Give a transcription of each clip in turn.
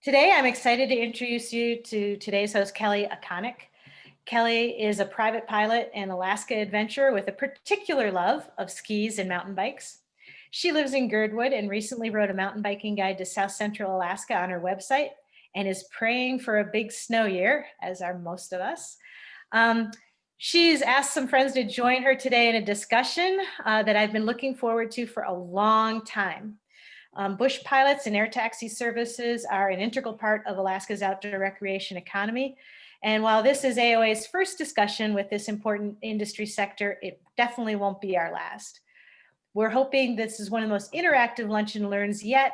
Today, I'm excited to introduce you to today's host, Kellie Okonek. Kellie is a private pilot and Alaska adventurer with a particular love of skis and mountain bikes. She lives in Girdwood and recently wrote a mountain biking guide to South Central Alaska on her website and is praying for a big snow year, as are most of us. She's asked some friends to join her today in a discussion that I've been looking forward to for a long time. Bush pilots and air taxi services are an integral part of Alaska's outdoor recreation economy. And while this is AOA's first discussion with this important industry sector, it definitely won't be our last. We're hoping this is one of the most interactive lunch and learns yet.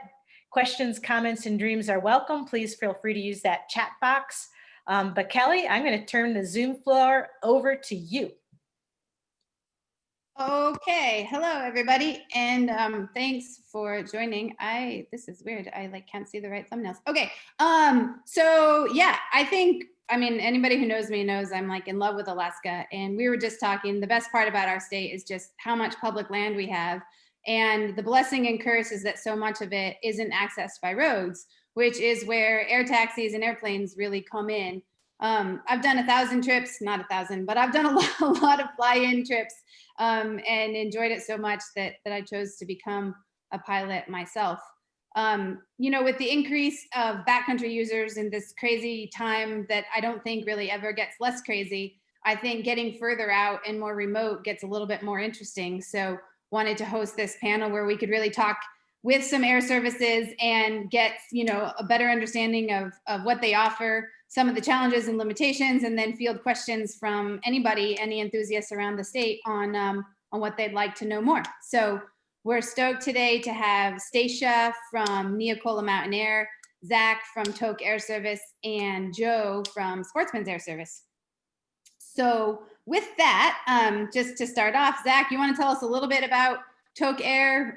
Questions, comments, and dreams are welcome. Please feel free to use that chat box. But Kellie, I'm going to turn the Zoom floor over to you. Okay, hello everybody, and thanks for joining. This is weird. I can't see the right thumbnails. Okay, so yeah, I mean, anybody who knows me knows I'm in love with Alaska, and we were just talking. The best part about our state is just how much public land we have, and the blessing and curse is that so much of it isn't accessed by roads, which is where air taxis and airplanes really come in. I've done 1,000 trips, not 1,000, but I've done a lot of fly-in trips. And enjoyed it so much that I chose to become a pilot myself. With the increase of backcountry users in this crazy time that I don't think really ever gets less crazy, I think getting further out and more remote gets a little bit more interesting. So wanted to host this panel where we could really talk with some air services and get a better understanding of what they offer, some of the challenges and limitations, and then field questions from any enthusiasts around the state on what they'd like to know more. So we're stoked today to have Stacia from Neocola Mountain Air, Zack from Tok Air Service, and Joe from Sportsman's Air Service. So with that, just to start off, Zack, you want to tell us a little bit about Tok Air,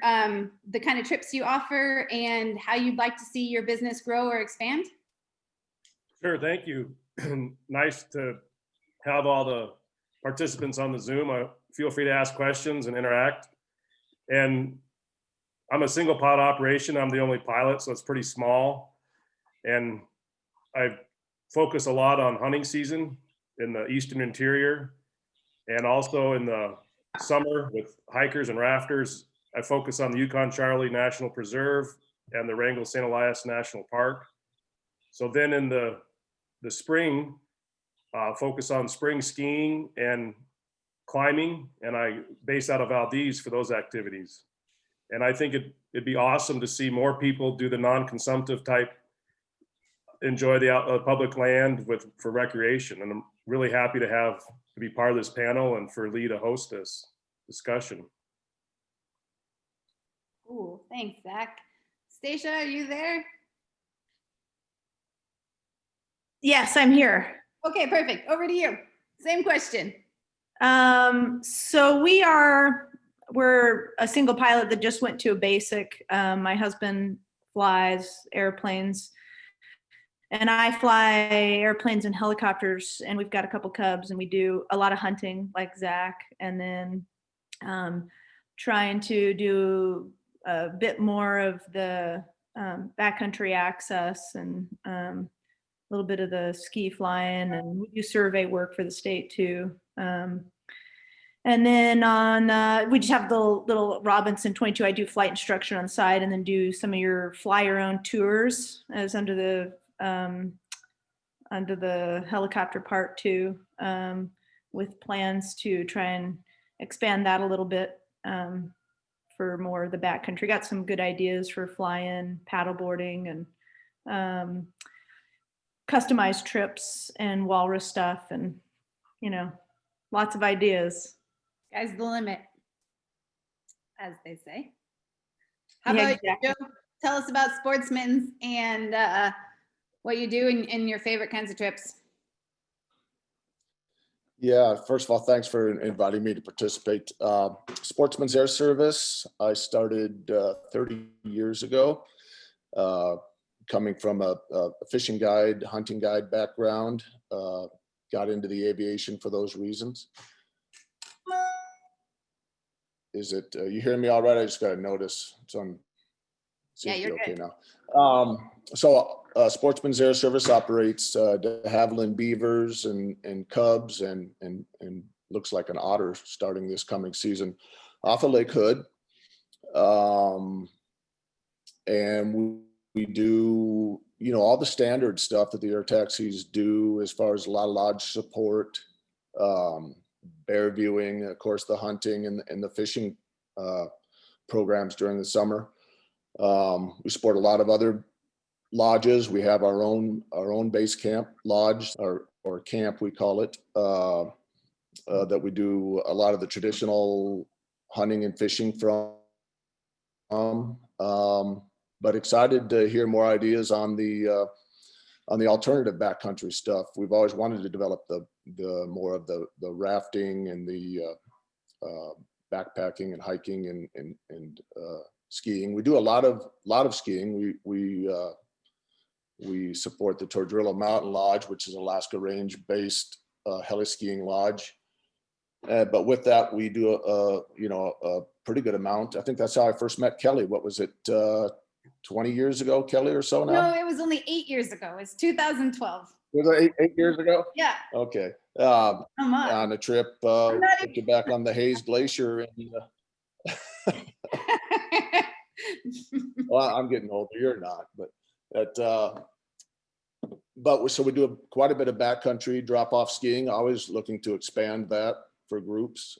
the kind of trips you offer, and how you'd like to see your business grow or expand? Sure, thank you. Nice to have all the participants on the Zoom. Feel free to ask questions and interact. And I'm a single pilot operation. I'm the only pilot, so it's pretty small. And I focus a lot on hunting season in the eastern interior, and also in the summer with hikers and rafters. I focus on the Yukon-Charlie National Preserve and the Wrangell-St. Elias National Park. So then in the spring, focus on spring skiing and climbing, and I base out of Valdez for those activities. And I think it'd be awesome to see more people do the non-consumptive type, enjoy the public land for recreation. And I'm really happy to be part of this panel and for Lee to host this discussion. Cool, thanks, Zack. Stacia, are you there? Yes, I'm here. Okay, perfect. Over to you. Same question. So we're a single pilot that just went to a basic. My husband flies airplanes, and I fly airplanes and helicopters, and we've got a couple Cubs, and we do a lot of hunting like Zack, and then trying to do a bit more of the backcountry access and a little bit of the ski flying, and we do survey work for the state too. And then we just have the little Robinson 22. I do flight instruction on the side, and then do some of your fly your own tours as under the helicopter part too, with plans to try and expand that a little bit for more of the backcountry. Got some good ideas for fly-in, paddleboarding, and customized trips and walrus stuff, and lots of ideas. Sky's the limit, as they say. How about you, Joe? Tell us about Sportsman's and what you do in your favorite kinds of trips. Yeah, first of all, thanks for inviting me to participate. Sportsman's Air Service, I started 30 years ago, coming from a fishing guide, hunting guide background, got into the aviation for those reasons. Is it, you hearing me all right? I just got a notice. It's on, yeah, you're okay good now. So Sportsman's Air Service operates de Havilland beavers and cubs and looks like an otter starting this coming season off of Lake Hood. And we do, all the standard stuff that the air taxis do as far as a lot of lodge support, bear viewing, of course, the hunting and the fishing programs during the summer. We support a lot of other lodges. We have our own base camp lodge or camp, we call it, that we do a lot of the traditional hunting and fishing from. But excited to hear more ideas on the alternative backcountry stuff. We've always wanted to develop the more of the rafting and the backpacking and hiking and skiing. We do a lot of skiing. We support the Neocola Mountain Lodge, which is Alaska Range based heli skiing lodge. But with that, we do a pretty good amount. I think that's how I first met Kelly. What was it, 20 years ago, Kelly, or so now? No, it was only 8 years ago. It's 2012. Was it eight years ago? Yeah. Okay. Come on. On a trip, not took you back on the Hayes Glacier. Well, I'm getting older. You're not, so we do quite a bit of backcountry drop-off skiing. Always looking to expand that for groups.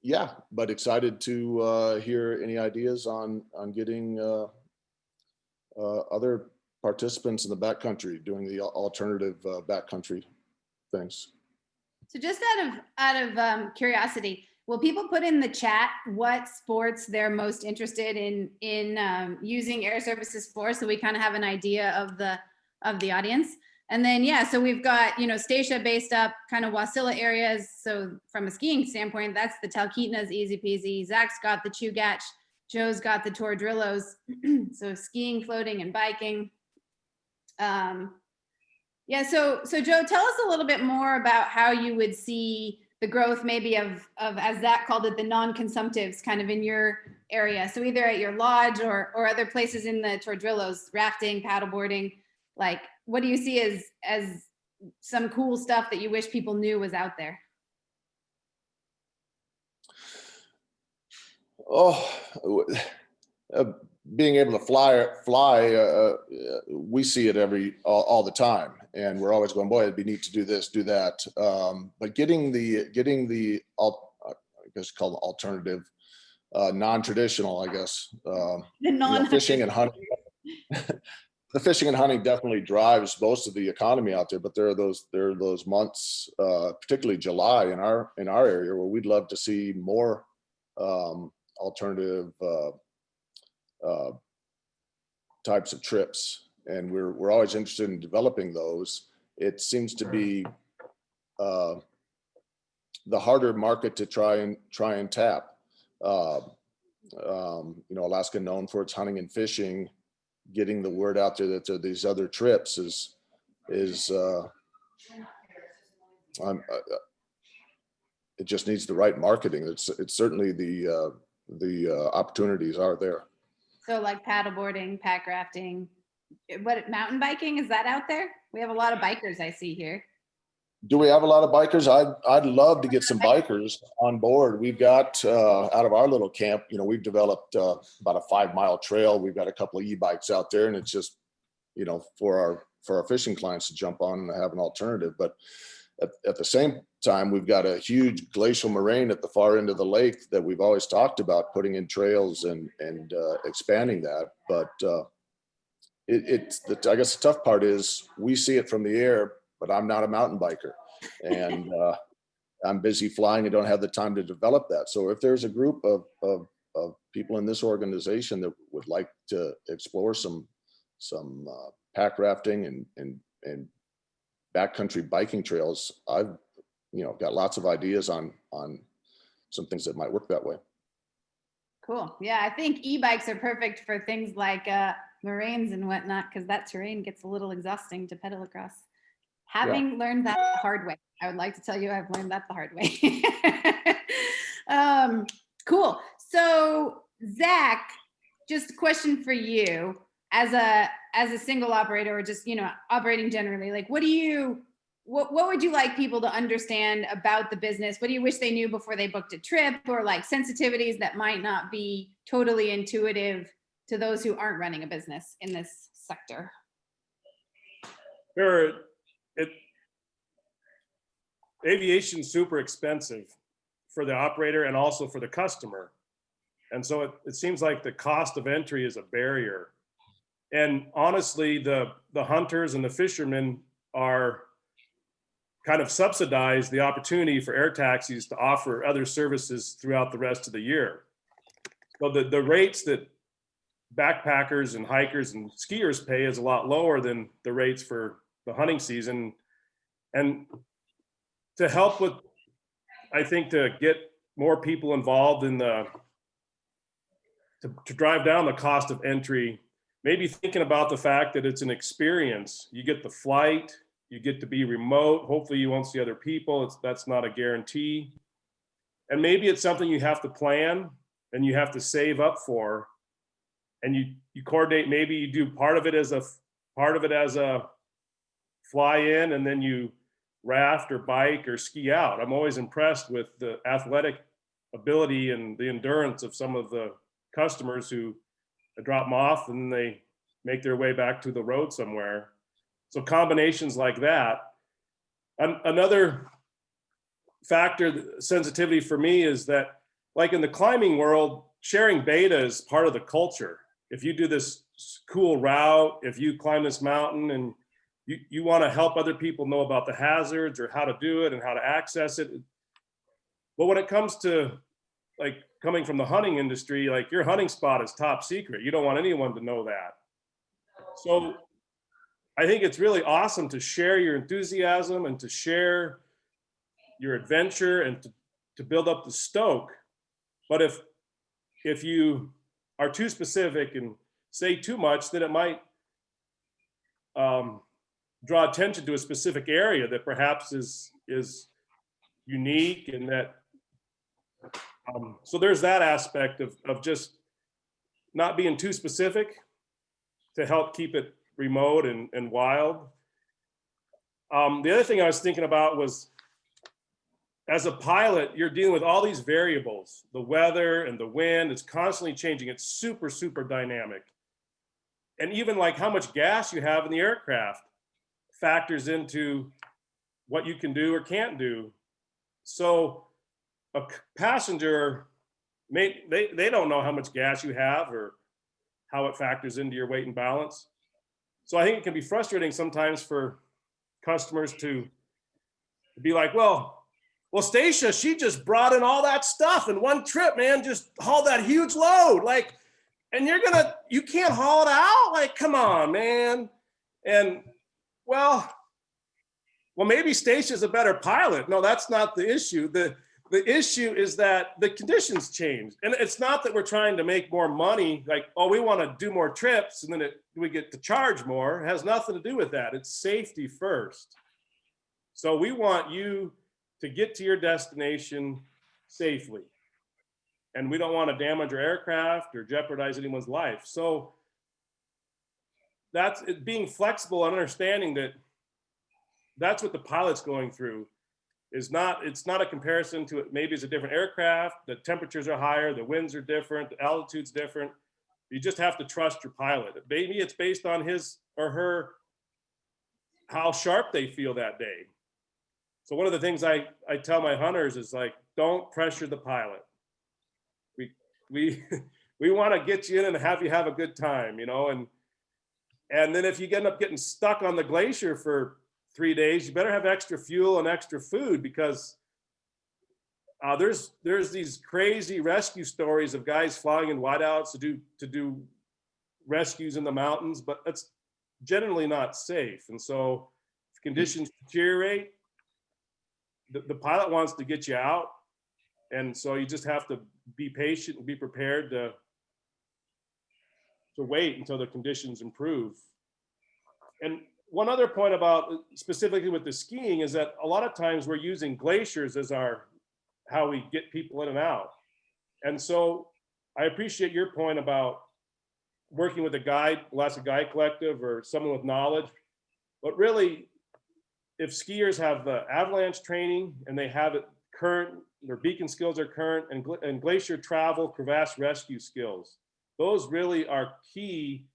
Yeah, but excited to hear any ideas on getting other participants in the backcountry doing the alternative backcountry things. So just out of curiosity, will people put in the chat what sports they're most interested in using air services for, so we kind of have an idea of the audience? And then, yeah, so we've got, Stacia based up kind of Wasilla areas. So from a skiing standpoint, that's the Talkeetna's easy peasy. Zach's got the Chugach. Joe's got the Tordrillos. So skiing, floating, and biking. Yeah, so Joe, tell us a little bit more about how you would see the growth maybe of as Zach called it, the non-consumptives kind of in your area. So either at your lodge or other places in the Tordrillos, rafting, paddleboarding, like what do you see as some cool stuff that you wish people knew was out there? Being able to fly, we see it all the time, and we're always going, boy, it'd be neat to do this, do that. But getting the I guess called alternative, non-traditional, I guess, fishing and hunting. The fishing and hunting definitely drives most of the economy out there, but there are those months, particularly July in our area, where we'd love to see more alternative types of trips, and we're always interested in developing those. It seems to be the harder market to try and tap. Alaska known for its hunting and fishing. Getting the word out there that there are these other trips is it just needs the right marketing. It's certainly the opportunities are there. So like paddleboarding, pack rafting, what mountain biking, is that out there? We have a lot of bikers I see here. Do we have a lot of bikers? I'd love to get some bikers on board. We've got out of our little camp, we've developed about a 5-mile trail. We've got a couple of e-bikes out there, and it's just, for our fishing clients to jump on and have an alternative. But at the same time, we've got a huge glacial moraine at the far end of the lake that we've always talked about putting in trails and expanding that. But I guess the tough part is we see it from the air, but I'm not a mountain biker, and I'm busy flying and don't have the time to develop that. So if there's a group of people in this organization that would like to explore some pack rafting and backcountry biking trails, I've got lots of ideas on some things that might work that way. Cool. Yeah, I think e-bikes are perfect for things like moraines and whatnot, because that terrain gets a little exhausting to pedal across. Having learned that the hard way, I would like to tell you I've learned that the hard way. Cool. So Zach, just a question for you as a single operator, or just, you know, operating generally, like, what would you like people to understand about the business? What do you wish they knew before they booked a trip, or like sensitivities that might not be totally intuitive to those who aren't running a business in this sector? Aviation's super expensive for the operator and also for the customer. And so it seems like the cost of entry is a barrier. And honestly, the hunters and the fishermen are kind of subsidize the opportunity for air taxis to offer other services throughout the rest of the year. So the rates that backpackers and hikers and skiers pay is a lot lower than the rates for the hunting season. And to help with, I think, to get more people involved in to drive down the cost of entry, maybe thinking about the fact that it's an experience. You get the flight, you get to be remote. Hopefully you won't see other people. That's not a guarantee. And maybe it's something you have to plan and you have to save up for. And you coordinate, maybe you do part of it as a fly in, and then you raft or bike or ski out. I'm always impressed with the athletic ability and the endurance of some of the customers who drop them off and they make their way back to the road somewhere. So combinations like that. Another factor, sensitivity for me, is that, like in the climbing world, sharing beta is part of the culture. If you do this cool route, if you climb this mountain and you want to help other people know about the hazards or how to do it and how to access it. But when it comes to like coming from the hunting industry, like your hunting spot is top secret. You don't want anyone to know that. So I think it's really awesome to share your enthusiasm and to share your adventure and to build up the stoke. But if you are too specific and say too much, then it might draw attention to a specific area that perhaps is unique, and that so there's that aspect of just not being too specific to help keep it remote and wild. The other thing I was thinking about was, as a pilot, you're dealing with all these variables. The weather and the wind, it's constantly changing. It's super, super dynamic. And even like how much gas you have in the aircraft factors into what you can do or can't do. So a passenger, they don't know how much gas you have or how it factors into your weight and balance. So I think it can be frustrating sometimes for customers to be like, well, Stacia, she just brought in all that stuff in one trip, man, just hauled that huge load. Like, and you can't haul it out? Like, come on, man. And well, maybe Stacia's a better pilot. No, that's not the issue. The issue is that the conditions change. And it's not that we're trying to make more money, like, oh, we want to do more trips and then we get to charge more. It has nothing to do with that. It's safety first. So we want you to get to your destination safely. And we don't want to damage our aircraft or jeopardize anyone's life. So that's it, being flexible and understanding that that's what the pilot's going through. It's not a comparison to it. Maybe it's a different aircraft, the temperatures are higher, the winds are different, the altitude's different. You just have to trust your pilot. Maybe it's based on his or her, how sharp they feel that day. So one of the things I tell my hunters is like, don't pressure the pilot. We want to get you in and have you have a good time, you know, and then if you end up getting stuck on the glacier for 3 days, you better have extra fuel and extra food, because there's these crazy rescue stories of guys flying in whiteouts to do rescues in the mountains, but that's generally not safe. And so if conditions deteriorate, the pilot wants to get you out. And so you just have to be patient and be prepared to wait until the conditions improve. And one other point about specifically with the skiing is that a lot of times we're using glaciers as how we get people in and out. And so I appreciate your point about working with a guide, Alaska Guide Collective, or someone with knowledge. But really, if skiers have the avalanche training and they have it current, their beacon skills are current, and glacier travel, crevasse rescue skills, those really are key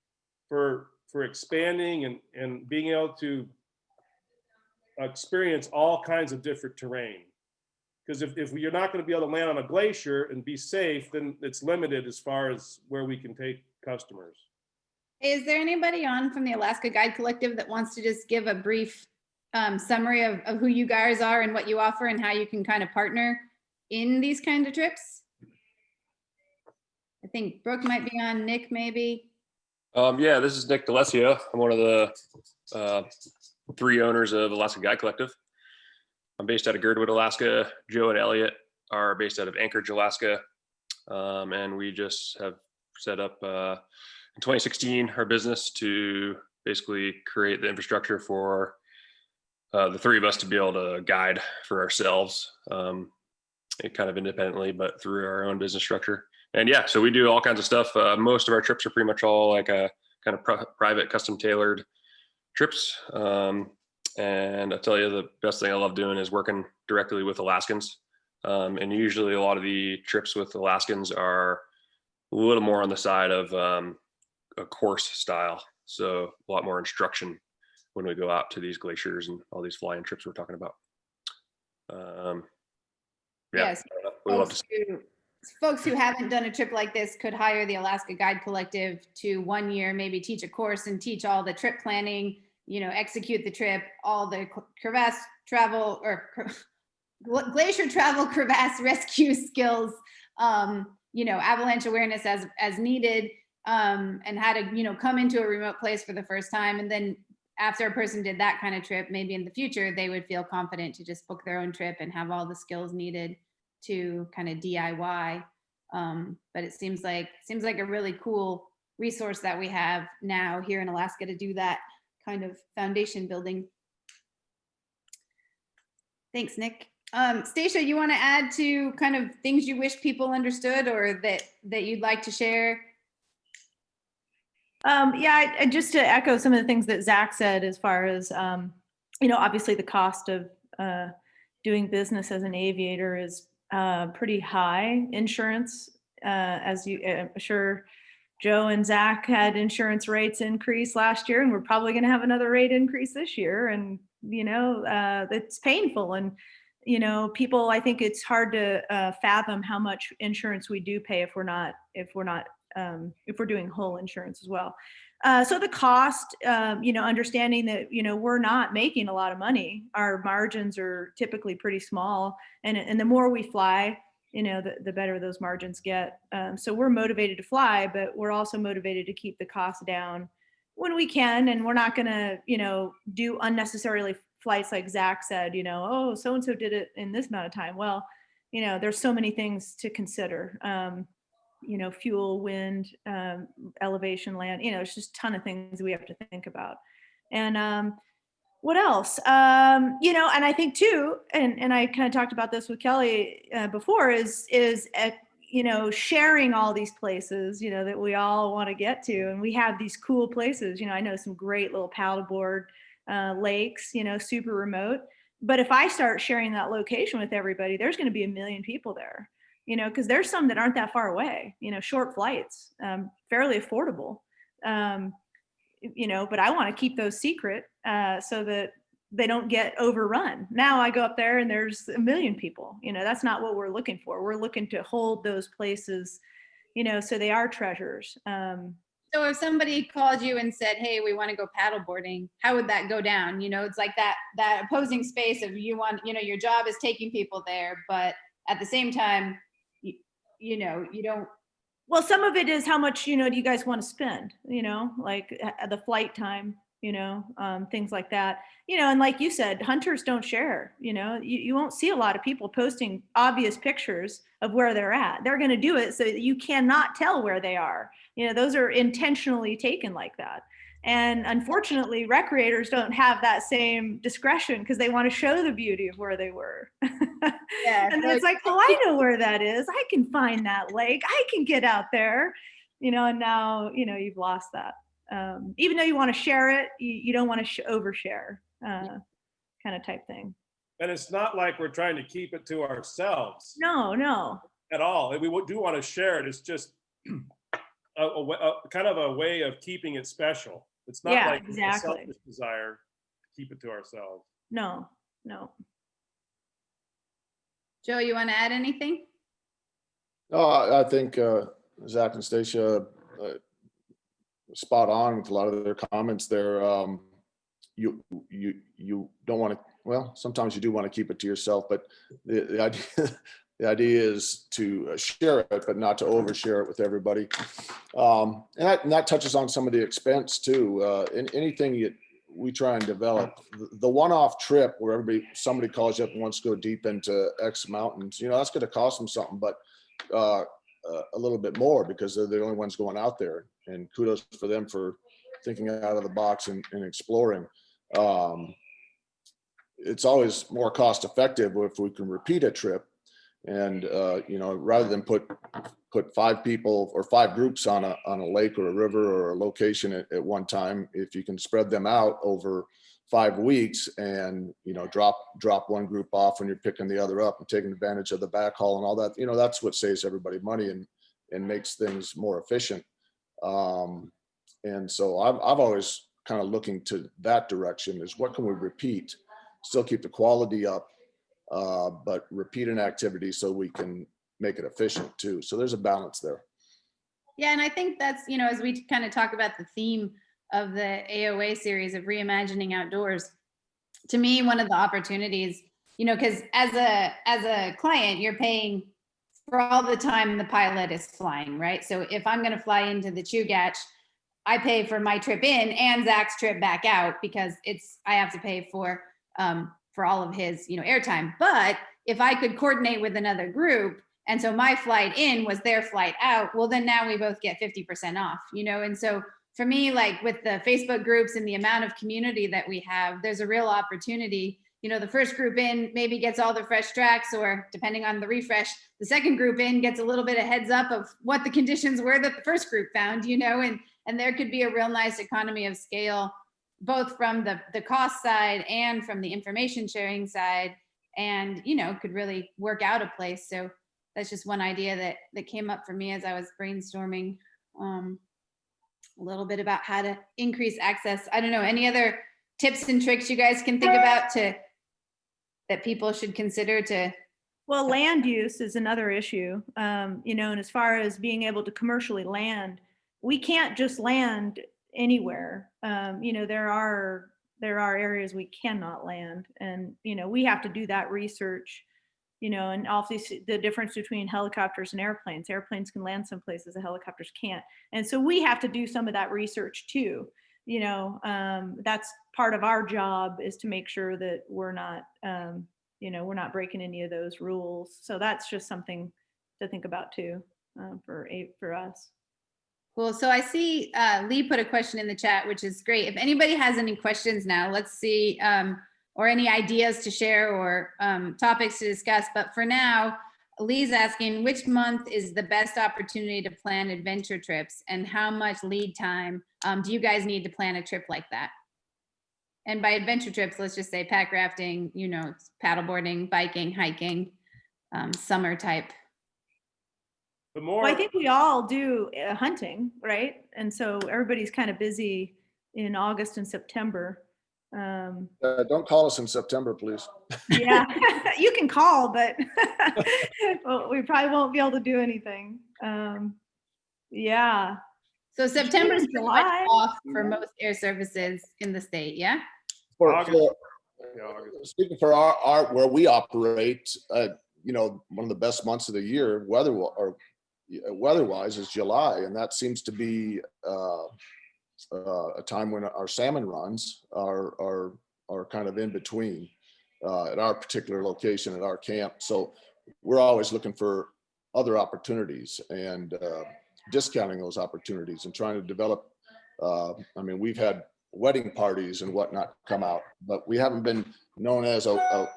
for expanding and being able to experience all kinds of different terrain. Because if you're not going to be able to land on a glacier and be safe, then it's limited as far as where we can take customers. Is there anybody on from the Alaska Guide Collective that wants to just give a brief summary of who you guys are and what you offer and how you can kind of partner in these kind of trips? I think Brooke might be on, Nick maybe. Yeah, this is Nick D'Alessio. I'm one of the 3 owners of Alaska Guide Collective. I'm based out of Girdwood, Alaska. Joe and Elliot are based out of Anchorage, Alaska. And we just have set up in 2016 our business to basically create the infrastructure for the 3 of us to be able to guide for ourselves, kind of independently, but through our own business structure. And yeah, so we do all kinds of stuff. Most of our trips are pretty much all like a kind of private, custom tailored trips. And I tell you, the best thing I love doing is working directly with Alaskans. And usually a lot of the trips with Alaskans are a little more on the side of a course style. So a lot more instruction when we go out to these glaciers and all these fly-in trips we're talking about. Yes. We love to Folks who haven't done a trip like this could hire the Alaska Guide Collective to 1 year, maybe teach a course and teach all the trip planning, execute the trip, all the crevasse travel or glacier travel, crevasse rescue skills, avalanche awareness as needed, and how to, come into a remote place for the first time. And then after a person did that kind of trip, maybe in the future, they would feel confident to just book their own trip and have all the skills needed to kind of DIY. But it seems like a really cool resource that we have now here in Alaska to do that kind of foundation building. Thanks, Nick. Stacia, you want to add to kind of things you wish people understood or that you'd like to share? Yeah, just to echo some of the things that Zack said, as far as, obviously the cost of doing business as an aviator is pretty high. Insurance, as I'm sure Joe and Zack had insurance rates increase last year, and we're probably going to have another rate increase this year. And, it's painful. And, people, I think it's hard to fathom how much insurance we do pay if we're doing whole insurance as well. So the cost, understanding that, we're not making a lot of money. Our margins are typically pretty small, and the more we fly, the better those margins get. So we're motivated to fly, but we're also motivated to keep the cost down when we can. And we're not going to, do unnecessarily flights like Zack said, oh, so-and-so did it in this amount of time. Well, there's so many things to consider. Fuel, wind, elevation, land, it's just a ton of things we have to think about. And what else? And I think too, and I kind of talked about this with Kelly before, is sharing all these places, that we all want to get to. And we have these cool places, I know some great little paddleboard lakes, super remote. But if I start sharing that location with everybody, there's going to be 1 million people there. Because there's some that aren't that far away, short flights, fairly affordable, but I want to keep those secret so that they don't get overrun. Now I go up there and there's 1 million people, that's not what we're looking for. We're looking to hold those places, so they are treasures. So if somebody called you and said, hey, we want to go paddleboarding, how would that go down? It's like that opposing space of your job is taking people there, but at the same time, you don't. Well, some of it is how much, do you guys want to spend, like the flight time, things like that, and like you said, hunters don't share, you won't see a lot of people posting obvious pictures of where they're at. They're going to do it so that you cannot tell where they are. Those are intentionally taken like that. And unfortunately, recreators don't have that same discretion because they want to show the beauty of where they were. Yeah, and it's like, well, I know where that is. I can find that lake. I can get out there. and now, you've lost that. Even though you want to share it, you don't want to overshare, kind of type thing. And it's not like we're trying to keep it to ourselves No. at all. We do want to share it. It's just a kind of a way of keeping it special. It's not Yeah, like a exactly. selfish desire to keep it to ourselves. No. Joe, you want to add anything? I think Zach and Stacia spot on with a lot of their comments there. You don't want to. Well, sometimes you do want to keep it to yourself, but the idea the idea is to share it, but not to overshare it with everybody. And that touches on some of the expense too. Anything we try and develop, the one-off trip where somebody calls you up and wants to go deep into X mountains, that's going to cost them something, but a little bit more because they're the only ones going out there. And kudos for them for thinking out of the box and exploring. It's always more cost effective if we can repeat a trip, and rather than put 5 people or 5 groups on a lake or a river or a location at one time, if you can spread them out over 5 weeks and drop one group off when you're picking the other up and taking advantage of the backhaul and all that, that's what saves everybody money and makes things more efficient. And so I've always kind of looking to that direction, is what can we repeat, still keep the quality up, but repeat an activity so we can make it efficient too. So there's a balance there. Yeah, and I think that's, as we kind of talk about the theme of the AOA series of reimagining outdoors, to me, one of the opportunities, because as a client, you're paying for all the time the pilot is flying, right? So if I'm going to fly into the Chugach, I pay for my trip in and Zach's trip back out, because I have to pay for all of his, airtime. But if I could coordinate with another group, and so my flight in was their flight out, well, then now we both get 50% off, and so for me, like with the Facebook groups and the amount of community that we have, there's a real opportunity. The first group in maybe gets all the fresh tracks, or depending on the refresh, the second group in gets a little bit of heads up of what the conditions were that the first group found, and there could be a real nice economy of scale, both from the cost side and from the information sharing side, and, could really work out a place. So that's just one idea that came up for me as I was brainstorming a little bit about how to increase access. I don't know, any other tips and tricks you guys can think about that people should consider to? Well, land use is another issue, and as far as being able to commercially land, we can't just land anywhere. There are areas we cannot land, and we have to do that research. And obviously the difference between helicopters and airplanes. Airplanes can land some places that helicopters can't, and so we have to do some of that research too. That's part of our job, is to make sure that we're not we're not breaking any of those rules. So that's just something to think about too, for us. Cool. So I see Lee put a question in the chat, which is great. If anybody has any questions now, let's see, or any ideas to share, or topics to discuss. But for now, Lee's asking, which month is the best opportunity to plan adventure trips, and how much lead time do you guys need to plan a trip like that? And by adventure trips, let's just say pack rafting, paddleboarding, biking, hiking, summer type. Well, I think we all do hunting, right? And so everybody's kind of busy in August and September. Don't call us in September, please. Yeah, you can call, but well, we probably won't be able to do anything. Yeah. So September is July off for most air services in the state, yeah? Speaking for our where we operate, one of the best months of the year, weather-wise, is July, and that seems to be a time when our salmon runs are kind of in between at our particular location at our camp. So we're always looking for other opportunities and discounting those opportunities and trying to develop. We've had wedding parties and whatnot come out, but we haven't been known as a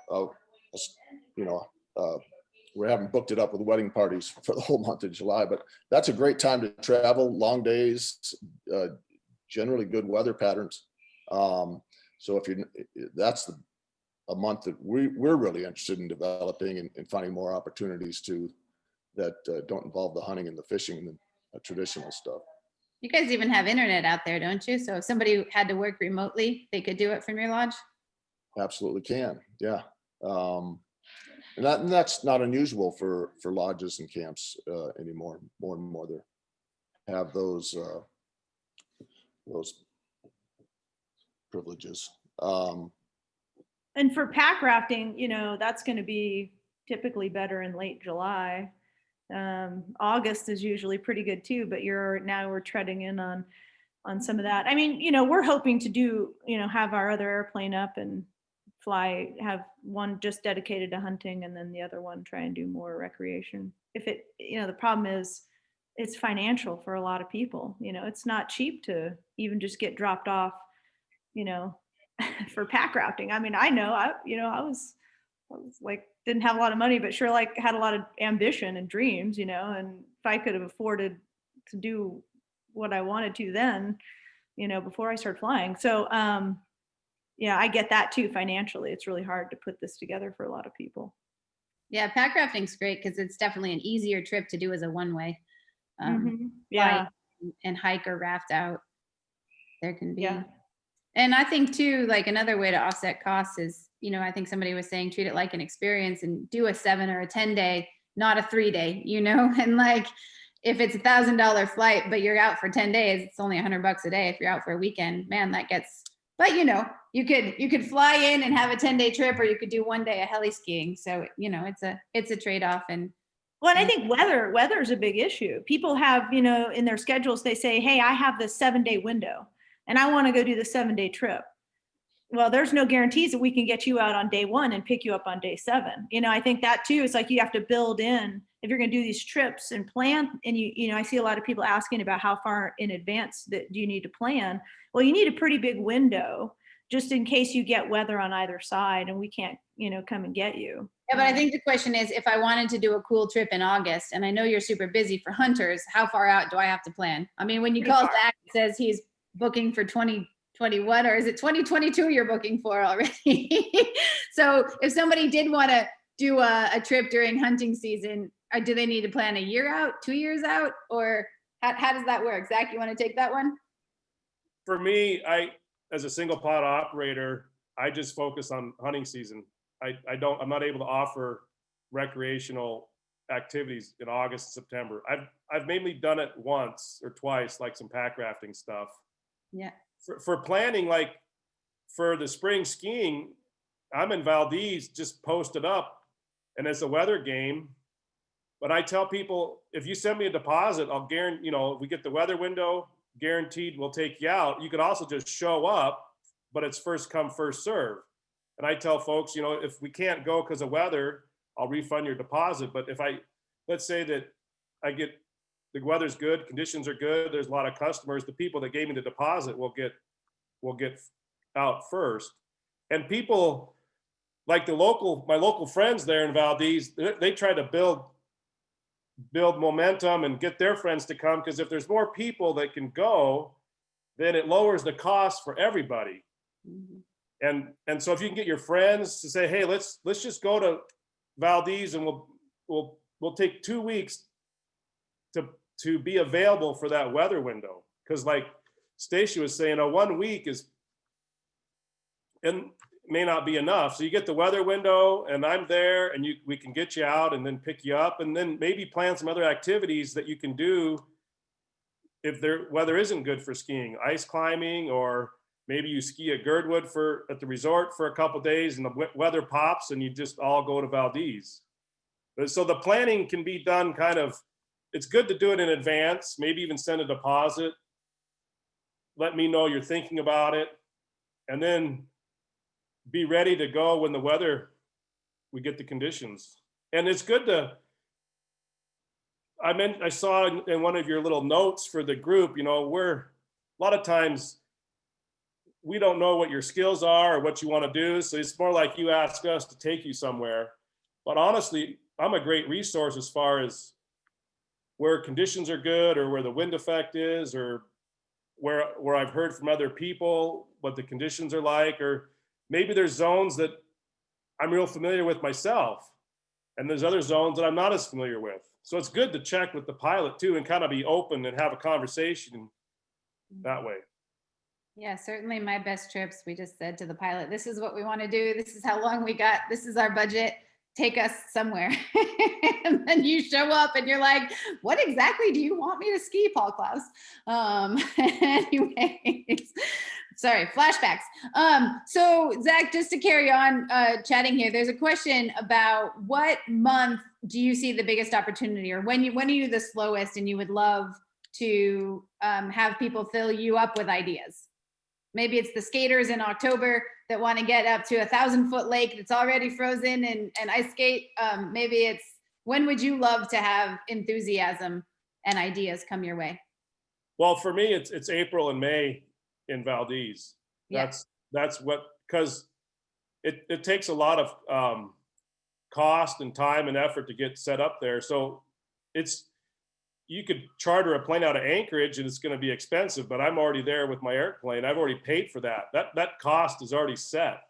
we haven't booked it up with wedding parties for the whole month of July, but that's a great time to travel, long days, generally good weather patterns. So if that's a month that we're really interested in developing and finding more opportunities that don't involve the hunting and the fishing and the traditional stuff. You guys even have internet out there, don't you? So if somebody had to work remotely, they could do it from your lodge? Absolutely can, yeah. And that's not unusual for lodges and camps anymore. More and more they have those privileges. And for pack rafting, that's going to be typically better in late July. August is usually pretty good too, but we're treading in on some of that. I mean, we're hoping to do, have our other airplane up and have one just dedicated to hunting and then the other one try and do more recreation. The problem is it's financial for a lot of people. It's not cheap to even just get dropped off, for pack rafting. I mean, I know, I was like, didn't have a lot of money, but sure, like, had a lot of ambition and dreams, and if I could have afforded to do what I wanted to then, before I started flying. So, yeah, I get that too. Financially, it's really hard to put this together for a lot of people. Yeah, pack rafting's great because it's definitely an easier trip to do as a one-way. Yeah. And hike or raft out. There can be. Yeah. And I think too, like another way to offset costs is, I think somebody was saying, treat it like an experience and do a 7 or a 10 day, not a 3 day, and like, if it's $1,000 flight, but you're out for 10 days, it's only $100 a day. If you're out for a weekend, man, that gets, but you could fly in and have a 10-day trip, or you could do 1 day of heli skiing. So, it's a trade-off. And well, and I think weather is a big issue. People have, in their schedules, they say, hey, I have this 7-day window and I want to go do the 7-day trip. Well, there's no guarantees that we can get you out on day 1 and pick you up on day 7. I think that too is like, you have to build in, if you're going to do these trips and plan, and I see a lot of people asking about how far in advance that do you need to plan. Well, you need a pretty big window just in case you get weather on either side and we can't, come and get you. Yeah, but I think the question is, if I wanted to do a cool trip in August, and I know you're super busy for hunters, how far out do I have to plan? I mean, when you call Zack, it says he's booking for 2021, or is it 2022 you're booking for already? So if somebody did want to do a trip during hunting season, do they need to plan a year out, 2 years out, or how does that work? Zack, you want to take that one? For me, as a single pod operator, I just focus on hunting season. I'm not able to offer recreational activities in August and September. I've mainly done it once or twice, like some pack rafting stuff. Yeah. For planning, like for the spring skiing, I'm in Valdez, just posted up, and it's a weather game. But I tell people, if you send me a deposit, I'll guarantee, if we get the weather window, guaranteed we'll take you out. You could also just show up, but it's first come, first serve. And I tell folks, if we can't go because of weather, I'll refund your deposit. But if let's say that the weather's good, conditions are good, there's a lot of customers, the people that gave me the deposit will get out first. And people like my local friends there in Valdez, they try to build momentum and get their friends to come, because if there's more people that can go, then it lowers the cost for everybody. Mm-hmm. And so if you can get your friends to say, hey, let's just go to Valdez and we'll take 2 weeks to be available for that weather window. Because like Stacia was saying, 1 week may not be enough. So you get the weather window and I'm there, and we can get you out and then pick you up, and then maybe plan some other activities that you can do if the weather isn't good for skiing, ice climbing, or maybe you ski at Girdwood at the resort for a couple of days and the weather pops and you just all go to Valdez. So the planning can be done it's good to do it in advance, maybe even send a deposit. Let me know you're thinking about it, and then be ready to go when we get the conditions. And it's good I saw in one of your little notes for the group, a lot of times we don't know what your skills are or what you want to do. So it's more like you ask us to take you somewhere. But honestly, I'm a great resource as far as where conditions are good or where the wind effect is, or where I've heard from other people what the conditions are like, or maybe there's zones that I'm real familiar with myself, and there's other zones that I'm not as familiar with. So it's good to check with the pilot too, and kind of be open and have a conversation that way. Yeah, certainly my best trips, we just said to the pilot, this is what we want to do. This is how long we got. This is our budget. Take us somewhere. And then you show up and you're like, what exactly do you want me to ski, Paul Klaus? Anyways, sorry, flashbacks. So Zach, just to carry on chatting here, there's a question about what month do you see the biggest opportunity, or when are you the slowest and you would love to have people fill you up with ideas? Maybe it's the skaters in October that want to get up to 1,000-foot lake that's already frozen and ice skate. Maybe it's, when would you love to have enthusiasm and ideas come your way? Well, for me, it's April and May in Valdez. Yeah. That's what, because it takes a lot of cost and time and effort to get set up there. So you could charter a plane out of Anchorage and it's going to be expensive, but I'm already there with my airplane. I've already paid for that. That cost is already set.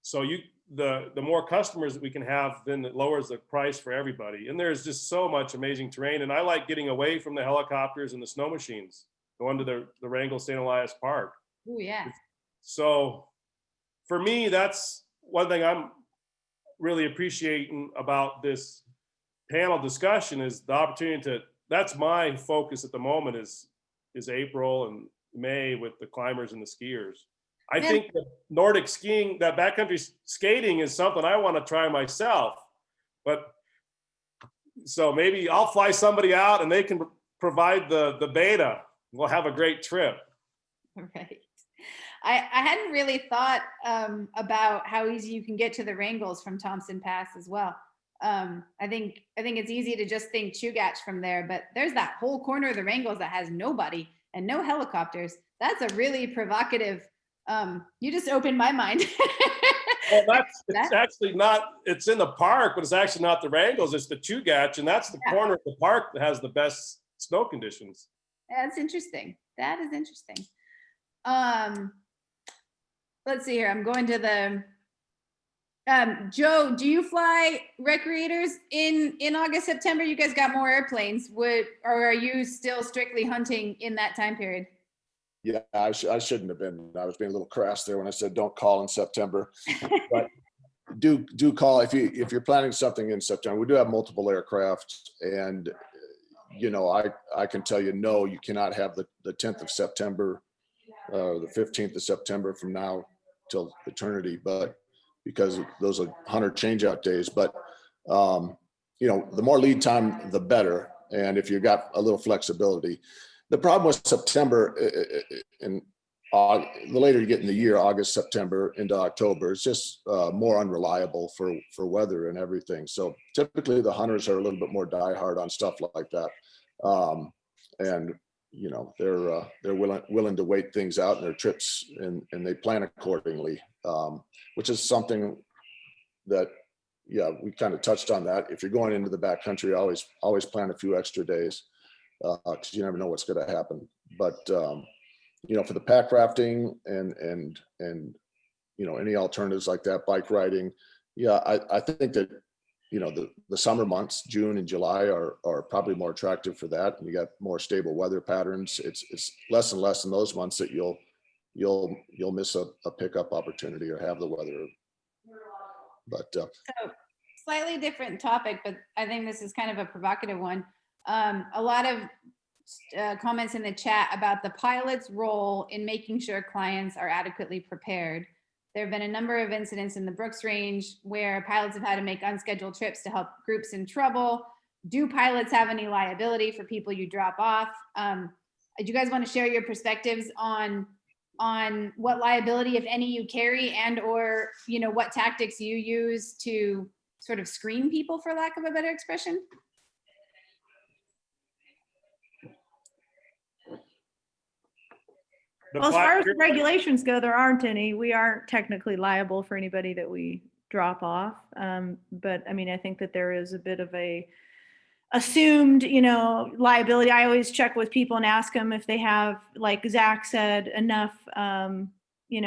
So the more customers that we can have, then it lowers the price for everybody. And there's just so much amazing terrain. And I like getting away from the helicopters and the snow machines, going to the Wrangell St. Elias Park. Oh yeah. So for me, that's one thing I'm really appreciating about this panel discussion, is the opportunity that's my focus at the moment, is April and May with the climbers and the skiers. I think that Nordic skiing, that backcountry skating, is something I want to try myself. But so maybe I'll fly somebody out and they can provide the beta. We'll have a great trip. Right. I hadn't really thought about how easy you can get to the Wrangells from Thompson Pass as well. I think it's easy to just think Chugach from there, but there's that whole corner of the Wrangells that has nobody and no helicopters. That's a really provocative. You just opened my mind. Well, it's actually not. It's in the park, but it's actually not the Wrangells. It's the Chugach, and that's the corner of the park that has the best snow conditions. That's interesting. That is interesting. Let's see here. I'm going to the. Joe, do you fly recreators in August, September? You guys got more airplanes. Or are you still strictly hunting in that time period? Yeah, I shouldn't have been. I was being a little crass there when I said don't call in September. But do call if you're planning something in September. We do have multiple aircraft, and I can tell you, no, you cannot have the 10th of September, the 15th of September from now till eternity, but because those are hunter changeout days. But the more lead time, the better. And if you got a little flexibility. The problem with September and the later you get in the year, August, September into October, it's just more unreliable for weather and everything. So typically the hunters are a little bit more diehard on stuff like that. And they're willing to wait things out in their trips, and they plan accordingly, which is something that, we kind of touched on that. If you're going into the backcountry, always plan a few extra days, because you never know what's going to happen. But for the pack rafting and any alternatives like that, bike riding, I think that the summer months, June and July, are probably more attractive for that, and you got more stable weather patterns. It's less and less in those months that you'll miss a pickup opportunity or have the weather. But so slightly different topic, but I think this is kind of a provocative one. A lot of comments in the chat about the pilot's role in making sure clients are adequately prepared. There have been a number of incidents in the Brooks Range where pilots have had to make unscheduled trips to help groups in trouble. Do pilots have any liability for people you drop off? Do you guys want to share your perspectives on what liability, if any, you carry, and or what tactics you use to sort of screen people, for lack of a better expression? Well, as far as the regulations go, there aren't any. We aren't technically liable for anybody that we drop off. But I mean, I think that there is a bit of a assumed, liability. I always check with people and ask them if they have, like Zach said, enough,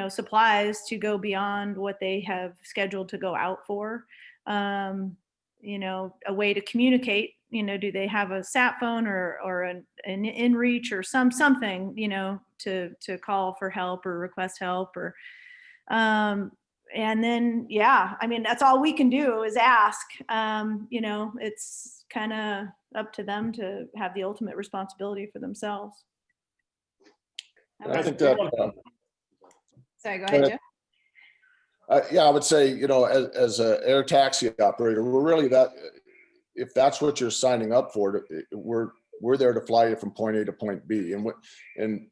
supplies to go beyond what they have scheduled to go out for. A way to communicate, do they have a sat phone or an in-reach or something, to call for help or request help or, and then, yeah, I mean, that's all we can do is ask. It's kind of up to them to have the ultimate responsibility for themselves. I think that, Sorry, go ahead, Joe. yeah, I would say, as an air taxi operator, we're really if that's what you're signing up for, we're there to fly you from point A to point B. And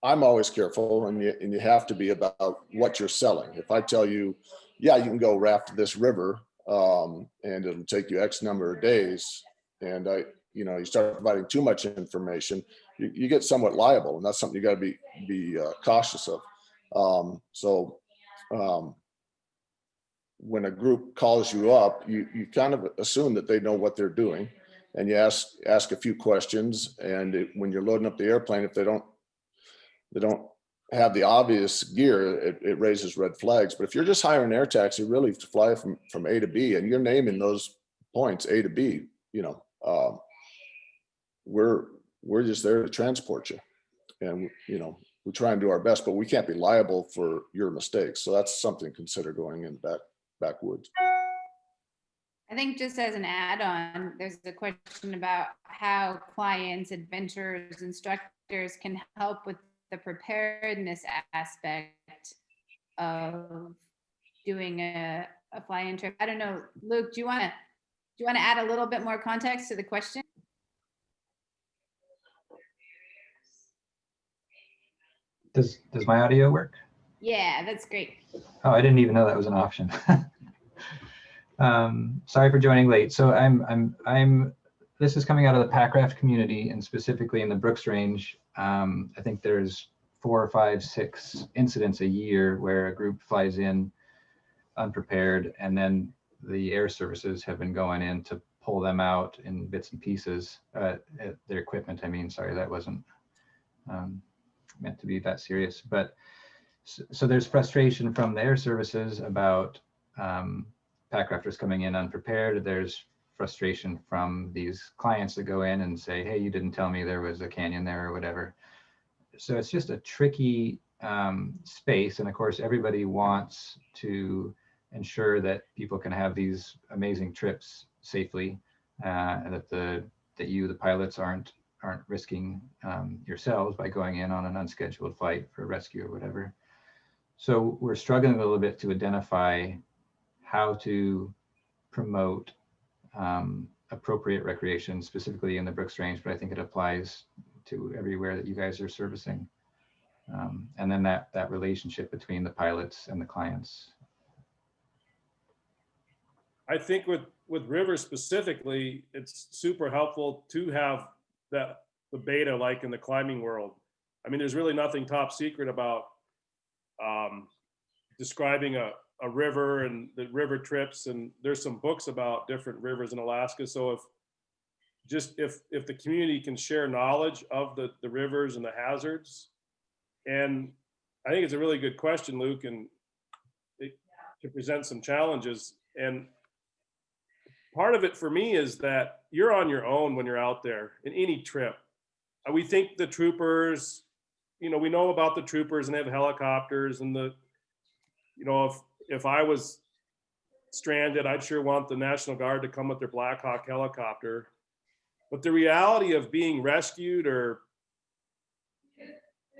I'm always careful, and you have to be about what you're selling. If I tell you, yeah, you can go raft this river, and it'll take you X number of days, and you start providing too much information, you get somewhat liable, and that's something you got to be cautious of. When a group calls you up, you kind of assume that they know what they're doing, and you ask a few questions. And when you're loading up the airplane, if they don't have the obvious gear, it raises red flags. But if you're just hiring an air taxi really to fly from A to B, and you're naming those points A to B, we're just there to transport you, and we try and do our best, but we can't be liable for your mistakes. So that's something to consider going in backwoods. I think just as an add-on, there's a question about how clients, adventurers, instructors can help with the preparedness aspect of doing a fly-in trip. I don't know, Luke, do you want to add a little bit more context to the question? Does my audio work? Yeah, that's great. Oh, I didn't even know that was an option. Sorry for joining late. So this is coming out of the Packraft community, and specifically in the Brooks Range. I think there's 4 or 5, 6 incidents a year where a group flies in unprepared, and then the air services have been going in to pull them out in bits and pieces. Their equipment, I mean, sorry, that wasn't meant to be that serious. But so there's frustration from the air services about packrafters coming in unprepared. There's frustration from these clients that go in and say, hey, you didn't tell me there was a canyon there or whatever. So it's just a tricky space. And of course, everybody wants to ensure that people can have these amazing trips safely, and that the pilots aren't risking yourselves by going in on an unscheduled flight for rescue or whatever. So we're struggling a little bit to identify how to promote appropriate recreation, specifically in the Brooks Range, but I think it applies to everywhere that you guys are servicing. And then that relationship between the pilots and the clients. I think with rivers specifically, it's super helpful to have the beta like in the climbing world. I mean, there's really nothing top secret about describing a river and the river trips, and there's some books about different rivers in Alaska. So if the community can share knowledge of the rivers and the hazards, and I think it's a really good question, Luke, and it can present some challenges. And part of it for me is that you're on your own when you're out there in any trip. We think the troopers, we know about the troopers and they have helicopters, and if I was stranded, I'd sure want the National Guard to come with their Black Hawk helicopter. But the reality of being rescued or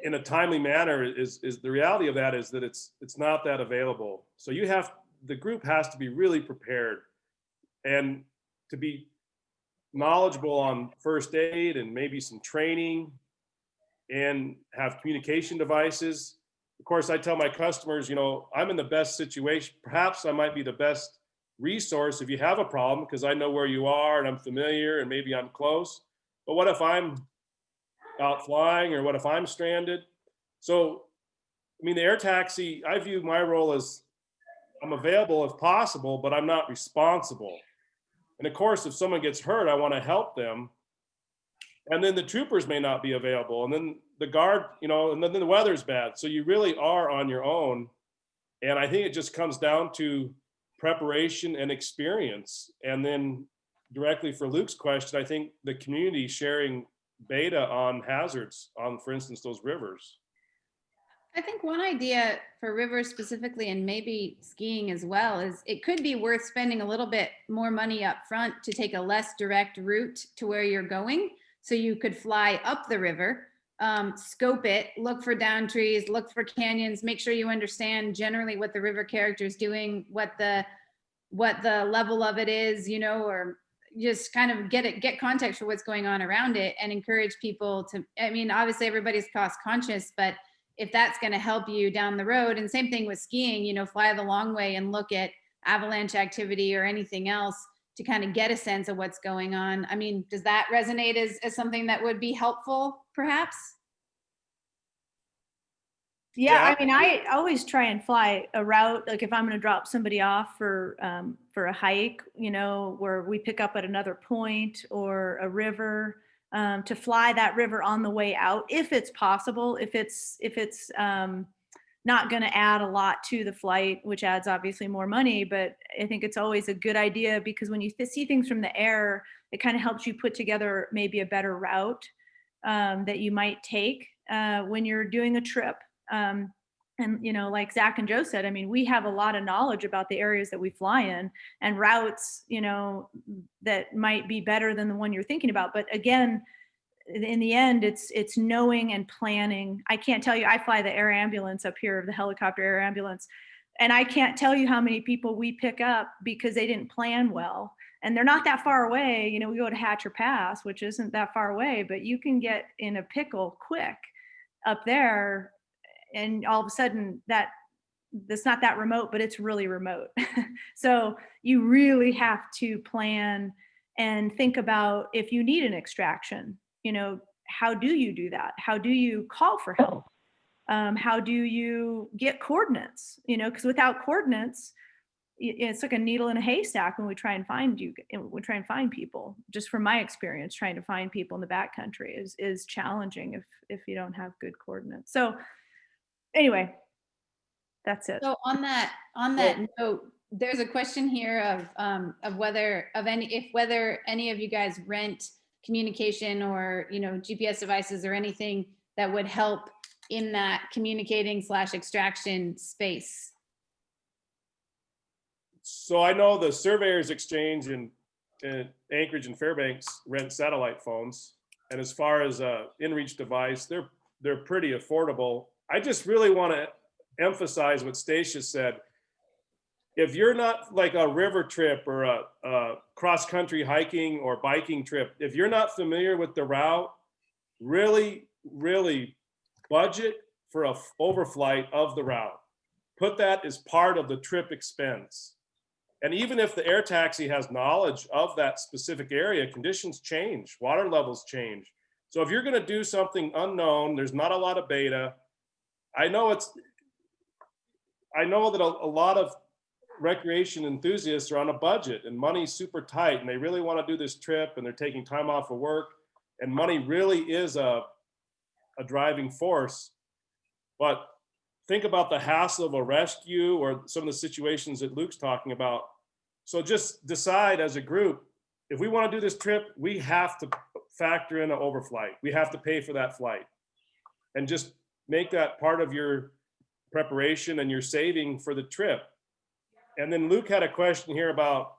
in a timely manner is the reality of that is that it's not that available. So the group has to be really prepared and to be knowledgeable on first aid and maybe some training, and have communication devices. Of course, I tell my customers, I'm in the best situation. Perhaps I might be the best resource if you have a problem, because I know where you are and I'm familiar and maybe I'm close. But what if I'm out flying, or what if I'm stranded? So, I mean, the air taxi, I view my role as I'm available if possible, but I'm not responsible. And of course, if someone gets hurt, I want to help them. And then the troopers may not be available. And then the guard, and then the weather's bad. So you really are on your own. And I think it just comes down to preparation and experience. And then directly for Luke's question, I think the community sharing data on hazards on, for instance, those rivers. I think one idea for rivers specifically, and maybe skiing as well, is it could be worth spending a little bit more money up front to take a less direct route to where you're going. So you could fly up the river, scope it, look for down trees, look for canyons, make sure you understand generally what the river character is doing, what the level of it is, or just kind of get context for what's going on around it, and encourage people to, I mean, obviously everybody's cost conscious, but if that's going to help you down the road, and same thing with skiing, fly the long way and look at avalanche activity or anything else to kind of get a sense of what's going on. I mean, does that resonate as something that would be helpful, perhaps? Yeah, Yeah. I mean, I always try and fly a route, like if I'm going to drop somebody off for a hike, where we pick up at another point or a river, to fly that river on the way out, if it's possible, if it's not going to add a lot to the flight, which adds obviously more money, but I think it's always a good idea, because when you see things from the air, it kind of helps you put together maybe a better route that you might take when you're doing a trip. And, like Zach and Joe said, I mean, we have a lot of knowledge about the areas that we fly in, and routes, that might be better than the one you're thinking about. But again, in the end, it's knowing and planning. I can't tell you, I fly the air ambulance up here, the helicopter air ambulance, and I can't tell you how many people we pick up because they didn't plan well. And they're not that far away. We go to Hatcher Pass, which isn't that far away, but you can get in a pickle quick up there. And all of a sudden that's not that remote, but it's really remote. So you really have to plan and think about, if you need an extraction, how do you do that? How do you call for help? How do you get coordinates? Because without coordinates, it's like a needle in a haystack when we try and find people. Just from my experience, trying to find people in the backcountry is challenging if you don't have good coordinates. So anyway, that's it. So on that note, there's a question here of whether any of you guys rent communication or GPS devices or anything that would help in that communicating / extraction space. So I know the Surveyors Exchange in Anchorage and Fairbanks rent satellite phones, and as far as a inReach device, they're pretty affordable. I just really want to emphasize what Stacia said. If you're not like a river trip or a cross-country hiking or biking trip, if you're not familiar with the route, really, really budget for a overflight of the route. Put that as part of the trip expense. And even if the air taxi has knowledge of that specific area, conditions change, water levels change. So if you're going to do something unknown, there's not a lot of beta. I know that a lot of recreation enthusiasts are on a budget and money's super tight, and they really want to do this trip, and they're taking time off of work, and money really is a driving force. But think about the hassle of a rescue or some of the situations that Luke's talking about. So just decide as a group, if we want to do this trip, we have to factor in an overflight. We have to pay for that flight, and just make that part of your preparation and your saving for the trip. And then Luke had a question here about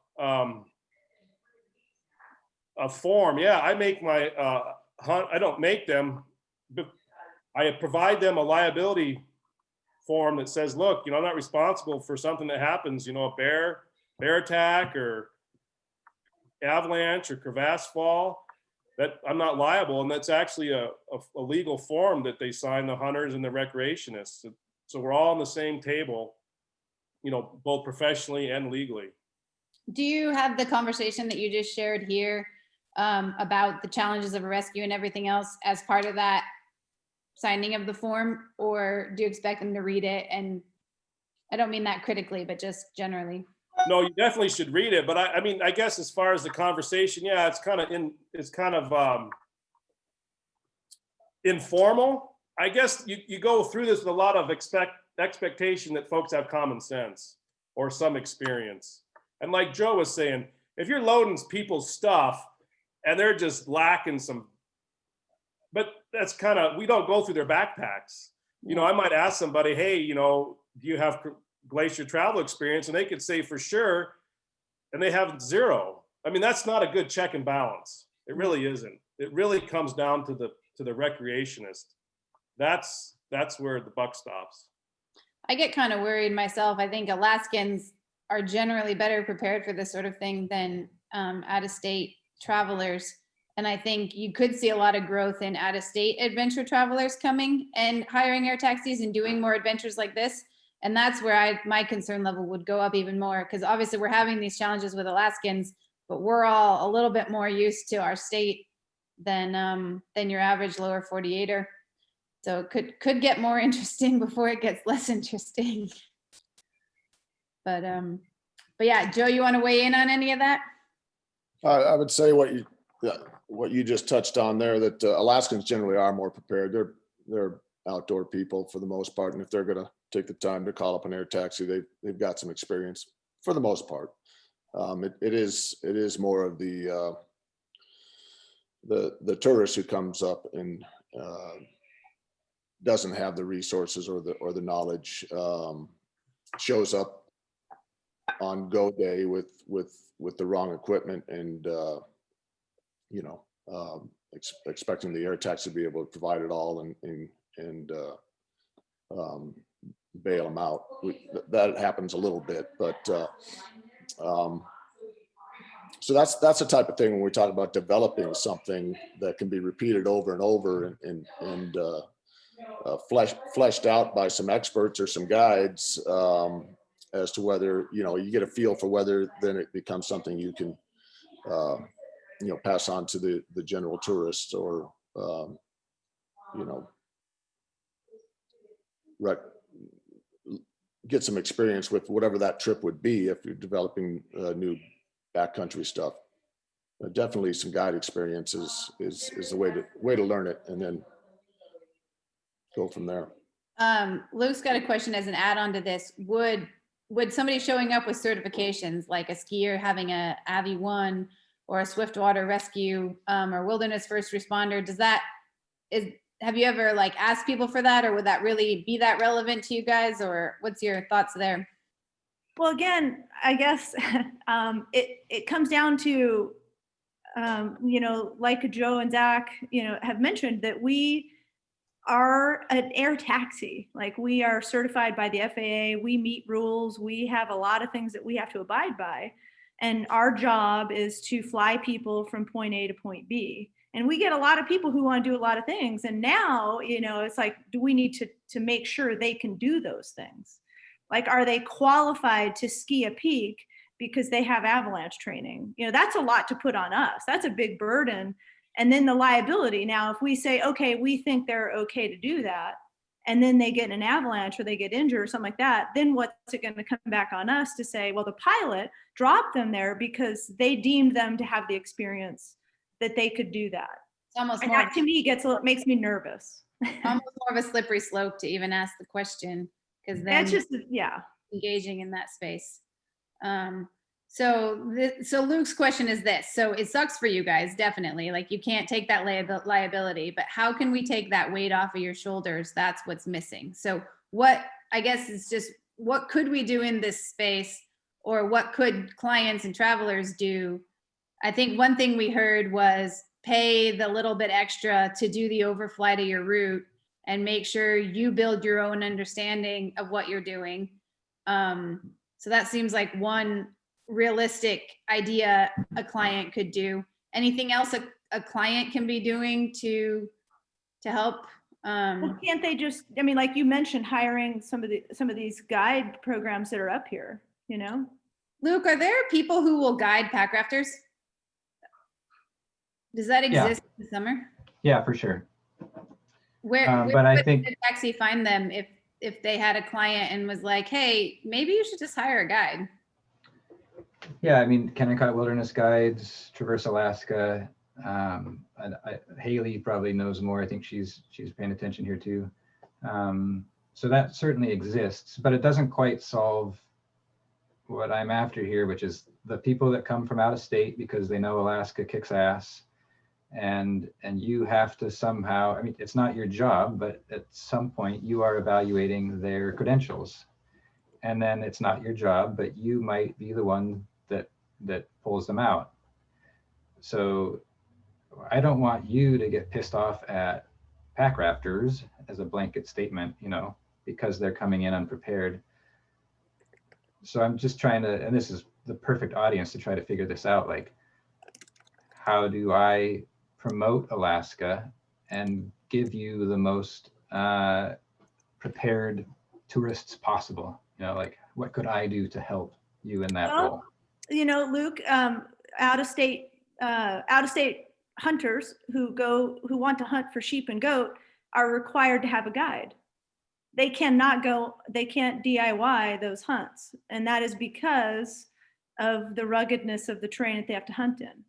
a form. Yeah, I make my I don't make them, but I provide them a liability form that says, look, I'm not responsible for something that happens, a bear attack or avalanche or crevasse fall, that I'm not liable. And that's actually a legal form that they sign, the hunters and the recreationists. So we're all on the same table, both professionally and legally. Do you have the conversation that you just shared here about the challenges of a rescue and everything else as part of that signing of the form, or do you expect them to read it and I don't mean that critically, but just generally. No, you definitely should read it. But I mean, I guess as far as the conversation, yeah, it's kind of informal. I guess you go through this with a lot of expectation that folks have common sense or some experience. And like Joe was saying, if you're loading people's stuff and they're just lacking some, but that's kind of, we don't go through their backpacks. You know, I might ask somebody, hey, you know, do you have glacier travel experience? And they could say for sure, and they have zero. I mean, that's not a good check and balance. It really isn't. It really comes down to the recreationist. That's where the buck stops. I get kind of worried myself. I think Alaskans are generally better prepared for this sort of thing than out-of-state travelers. And I think you could see a lot of growth in out-of-state adventure travelers coming and hiring air taxis and doing more adventures like this. And that's where my concern level would go up even more, because obviously we're having these challenges with Alaskans, but we're all a little bit more used to our state than your average lower 48er. So it could get more interesting before it gets less interesting. But yeah, Joe, you want to weigh in on any of that? I would say what you just touched on there, that Alaskans generally are more prepared. They're outdoor people for the most part, and if they're going to take the time to call up an air taxi, they've got some experience for the most part. It is more of the tourist who comes up and doesn't have the resources or the knowledge, shows up on go day with the wrong equipment and expecting the air taxi to be able to provide it all and bail them out. That happens a little bit, but so that's the type of thing when we talk about developing something that can be repeated over and over and fleshed out by some experts or some guides, as to whether, you get a feel for whether then it becomes something you can, pass on to the general tourist or, get some experience with whatever that trip would be if you're developing new backcountry stuff. Definitely some guide experience is the way to learn it, and then go from there. Luke's got a question as an add-on to this. Would somebody showing up with certifications, like a skier having a AVI 1 or a Swiftwater Rescue or Wilderness First Responder, have you ever asked people for that, or would that really be that relevant to you guys, or what's your thoughts there? Well, again, I guess it comes down to, like Joe and Zack, have mentioned, that we are an air taxi. Like, we are certified by the FAA. We meet rules. We have a lot of things that we have to abide by. And our job is to fly people from point A to point B. And we get a lot of people who want to do a lot of things. And now, it's like, do we need to make sure they can do those things? Like, are they qualified to ski a peak because they have avalanche training? That's a lot to put on us. That's a big burden. And then the liability. Now, if we say, okay, we think they're okay to do that, and then they get in an avalanche or they get injured or something like that, then what's it going to come back on us to say, well, the pilot dropped them there because they deemed them to have the experience that they could do that. It's almost And more, that to me makes me nervous. almost more of a slippery slope to even ask the question, because then That's just, yeah. engaging in that space. So Luke's question is this. So it sucks for you guys, definitely. Like, you can't take that liability, but how can we take that weight off of your shoulders? That's what's missing. So what could we do in this space, or what could clients and travelers do? I think one thing we heard was pay the little bit extra to do the overflight of your route and make sure you build your own understanding of what you're doing. So that seems like one realistic idea a client could do. Anything else a client can be doing to help? Well, can't they just, like you mentioned, hiring some of these guide programs that are up here, Luke, are there people who will guide pack rafters? Does that exist in the summer? Yeah, for sure. Where but I would think the taxi find them if they had a client and was like, hey, maybe you should just hire a guide. Yeah, I mean, Kennecott Wilderness Guides, Traverse Alaska. Haley probably knows more. I think she's paying attention here too. So that certainly exists, but it doesn't quite solve what I'm after here, which is the people that come from out of state because they know Alaska kicks ass, and you have to somehow, I mean, it's not your job, but at some point you are evaluating their credentials, and then it's not your job, but you might be the one that pulls them out. So I don't want you to get pissed off at pack rafters as a blanket statement, you know, because they're coming in unprepared. So I'm just trying to, and this is the perfect audience to try to figure this out. Like, how do I promote Alaska and give you the most prepared tourists possible? You know, like, what could I do to help you in that role? You know, Luke, out of state hunters who want to hunt for sheep and goat are required to have a guide. They can't DIY those hunts. And that is because of the ruggedness of the terrain that they have to hunt in.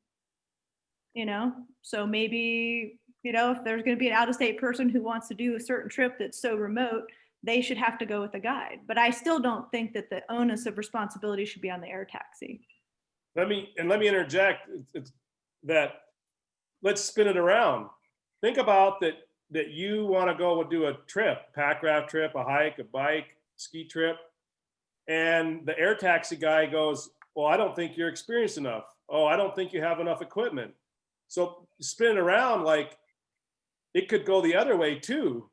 You know, so maybe, you know, if there's going to be an out-of-state person who wants to do a certain trip that's so remote, they should have to go with a guide. But I still don't think that the onus of responsibility should be on the air taxi. Let me interject. It's that, let's spin it around. Think about that you want to go do a trip, pack raft trip, a hike, a bike, ski trip, and the air taxi guy goes, well, I don't think you're experienced enough. Oh, I don't think you have enough equipment. So spin it around, like, it could go the other way too.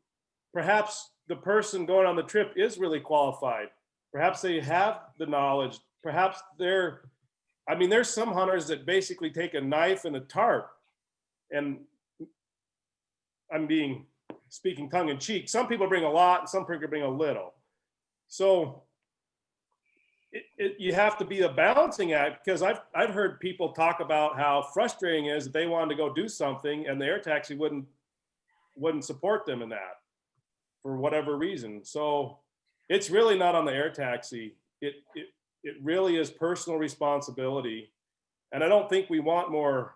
Perhaps the person going on the trip is really qualified. Perhaps they have the knowledge. Perhaps there's some hunters that basically take a knife and a tarp, and I'm speaking tongue in cheek. Some people bring a lot and some people bring a little. So you have to be a balancing act, because I've heard people talk about how frustrating it is that they wanted to go do something and the air taxi wouldn't support them in that for whatever reason. So it's really not on the air taxi. It really is personal responsibility. And I don't think we want more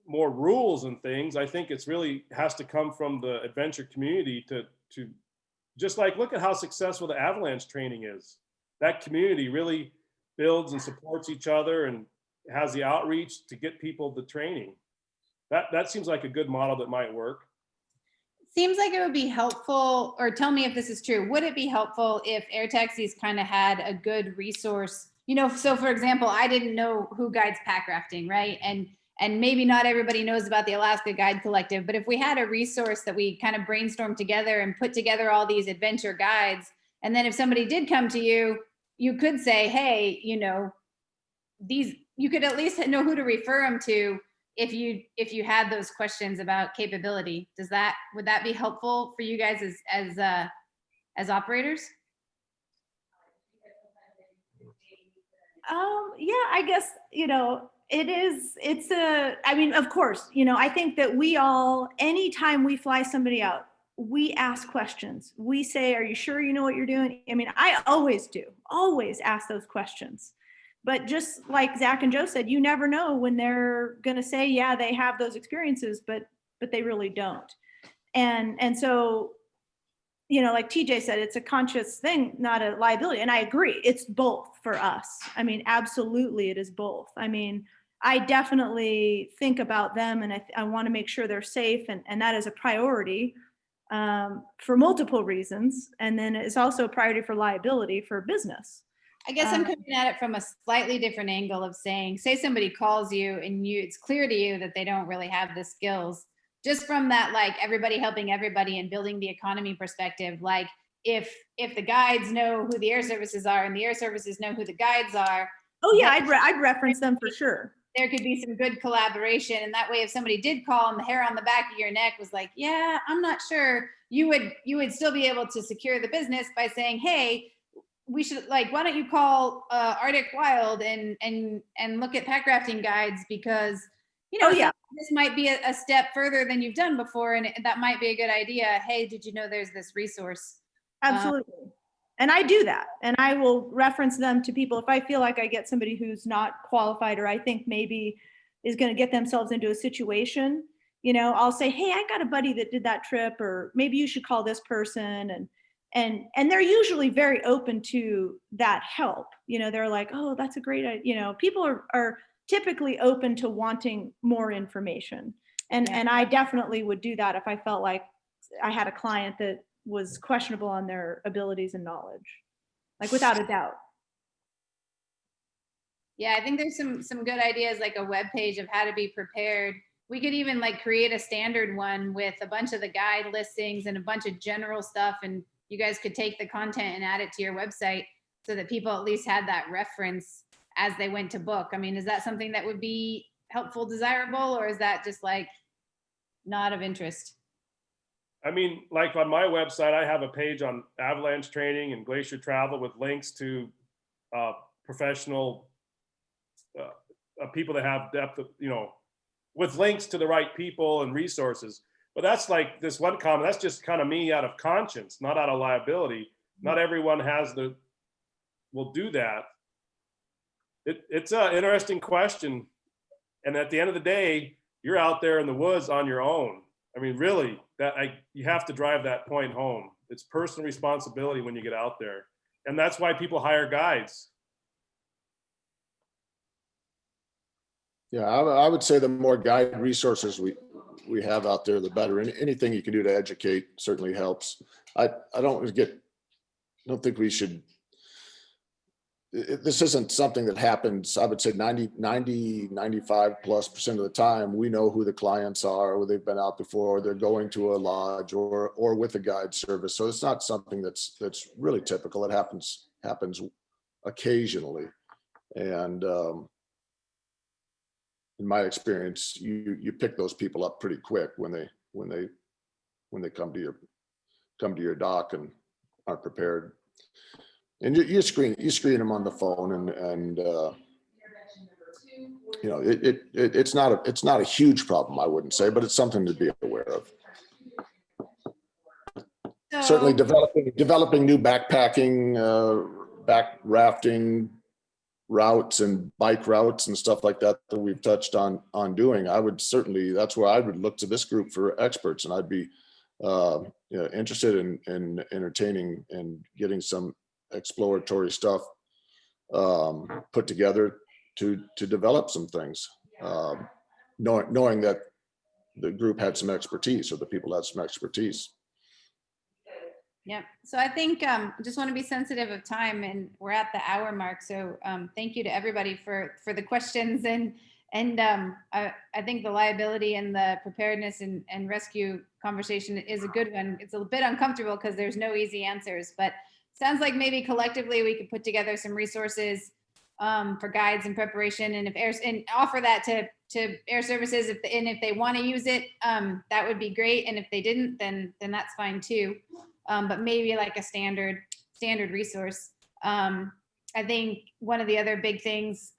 rules and things. I think it's really has to come from the adventure community to just like, look at how successful the avalanche training is. That community really builds and supports each other and has the outreach to get people the training. That seems like a good model that might work. Seems like it would be helpful, or tell me if this is true. Would it be helpful if air taxis kind of had a good resource? You know, so for example, I didn't know who guides pack rafting, right? And maybe not everybody knows about the Alaska Guide Collective, but if we had a resource that we kind of brainstormed together and put together all these adventure guides, and then if somebody did come to you, you could say, hey, you know, you could at least know who to refer them to if you had those questions about capability. Would that be helpful for you guys as operators? Yeah, I guess, you know, I mean, of course, you know, I think that anytime we fly somebody out, we ask questions. We say, are you sure you know what you're doing? I mean, I always ask those questions. But just like Zach and Joe said, you never know when they're going to say, yeah, they have those experiences, but they really don't. And so, you know, like TJ said, it's a conscious thing, not a liability. And I agree, it's both for us. I mean, absolutely, it is both. I mean, I definitely think about them, and I want to make sure they're safe, and that is a priority for multiple reasons. And then it's also a priority for liability for business. I guess I'm coming at it from a slightly different angle of saying, say somebody calls you and it's clear to you that they don't really have the skills, just from that, like, everybody helping everybody and building the economy perspective. Like, if the guides know who the air services are and the air services know who the guides are. Oh yeah, I'd reference them for sure. There could be some good collaboration. And that way, if somebody did call and the hair on the back of your neck was like, yeah, I'm not sure, you would still be able to secure the business by saying, hey, we should, like, why don't you call Arctic Wild and look at pack rafting guides, because you know, Oh, yeah. this might be a step further than you've done before, and that might be a good idea. Hey, did you know there's this resource? Absolutely. And I do that. And I will reference them to people if I feel like I get somebody who's not qualified or I think maybe is going to get themselves into a situation. You know, I'll say, hey, I got a buddy that did that trip, or maybe you should call this person. And they're usually very open to that help. You know, they're like, oh, that's a great idea. You know, people are typically open to wanting more information. And I definitely would do that if I felt like I had a client that was questionable on their abilities and knowledge, like without a doubt. Yeah, I think there's some good ideas, like a web page of how to be prepared. We could even like create a standard one with a bunch of the guide listings and a bunch of general stuff, and you guys could take the content and add it to your website so that people at least had that reference as they went to book. I mean, is that something that would be helpful, desirable, or is that just like not of interest? I mean, like on my website, I have a page on avalanche training and glacier travel with links to professional people that have depth of, you know, with links to the right people and resources. But that's like this one comment, that's just kind of me out of conscience, not out of liability. Not everyone will do that. It's an interesting question. And at the end of the day, you're out there in the woods on your own. I mean, really, you have to drive that point home. It's personal responsibility when you get out there. And that's why people hire guides. Yeah, I would say the more guide resources we have out there, the better. And anything you can do to educate certainly helps. I don't think we should. This isn't something that happens. I would say 95+% of the time, we know who the clients are, or they've been out before, or they're going to a lodge or with a guide service. So it's not something that's really typical. It happens occasionally. And in my experience, you pick those people up pretty quick when they come to your dock and aren't prepared. And you screen them on the phone, and you know, it's not a huge problem, I wouldn't say, but it's something to be aware of. So, Certainly developing new backpacking, back rafting routes and bike routes and stuff like that we've touched on doing. That's where I would look to this group for experts, and I'd be interested in entertaining and getting some exploratory stuff put together to develop some things, knowing that the group had some expertise, or the people had some expertise. yeah. So I think just want to be sensitive of time, and we're at the hour mark. So thank you to everybody for the questions, and I think the liability and the preparedness and rescue conversation is a good one. It's a bit uncomfortable because there's no easy answers, but sounds like maybe collectively we could put together some resources for guides and preparation, and and offer that to Air Services if they want to use it, that would be great. And if they didn't, then that's fine too. But maybe like a standard resource. I think one of the other big things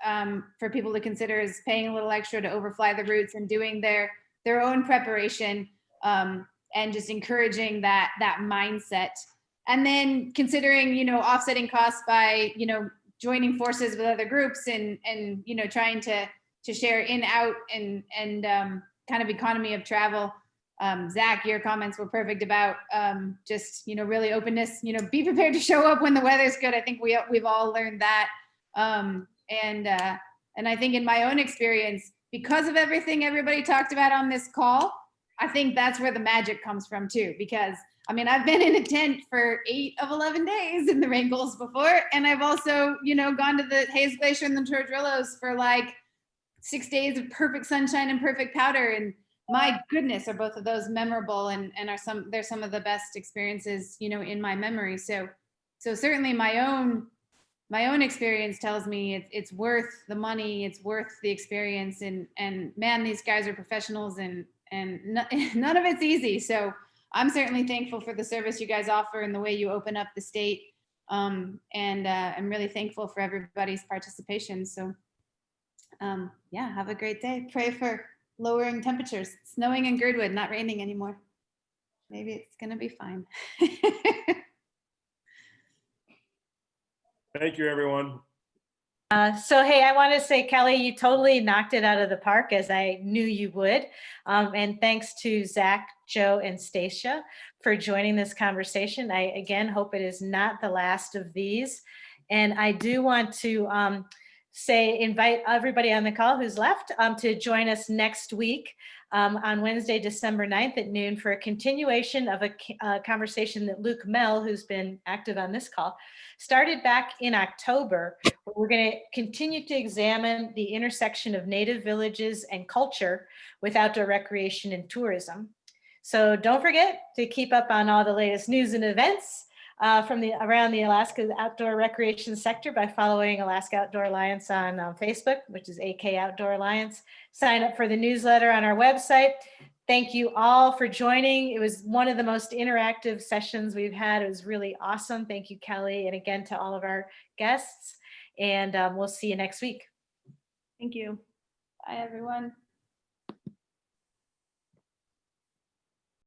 for people to consider is paying a little extra to overfly the routes and doing their own preparation, and just encouraging that mindset. And then considering, you know, offsetting costs by, you know, joining forces with other groups and you know, trying to share in, out, and kind of economy of travel. Zack, your comments were perfect about just, you know, really openness, you know, be prepared to show up when the weather's good. I think we've all learned that. And I think in my own experience, because of everything everybody talked about on this call, I think that's where the magic comes from too, because I mean, I've been in a tent for 8 of 11 days in the Wrangles before. And I've also, you know, gone to the Hayes Glacier and the Torredrillos for like 6 days of perfect sunshine and perfect powder. And my goodness, are both of those memorable, and they're some of the best experiences, you know, in my memory. So certainly my own experience tells me it's worth the money, it's worth the experience, and man, these guys are professionals, and none of it's easy. So I'm certainly thankful for the service you guys offer and the way you open up the state. And I'm really thankful for everybody's participation. So yeah, have a great day. Pray for lowering temperatures, snowing in Girdwood, not raining anymore. Maybe it's gonna be fine. Thank you, everyone. So, hey, I want to say, Kelly, you totally knocked it out of the park, as I knew you would. And thanks to Zack, Joe, and Stacia for joining this conversation. I, again, hope it is not the last of these. And I do want to invite everybody on the call who's left to join us next week on Wednesday, December 9th at noon for a continuation of a conversation that Luke Mell, who's been active on this call, started back in October. We're going to continue to examine the intersection of Native villages and culture with outdoor recreation and tourism. So don't forget to keep up on all the latest news and events from around the Alaska outdoor recreation sector by following Alaska Outdoor Alliance on Facebook, which is AK Outdoor Alliance. Sign up for the newsletter on our website. Thank you all for joining. It was one of the most interactive sessions we've had. It was really awesome. Thank you, Kelly. And again, to all of our guests. And we'll see you next week. Thank you. Bye, everyone.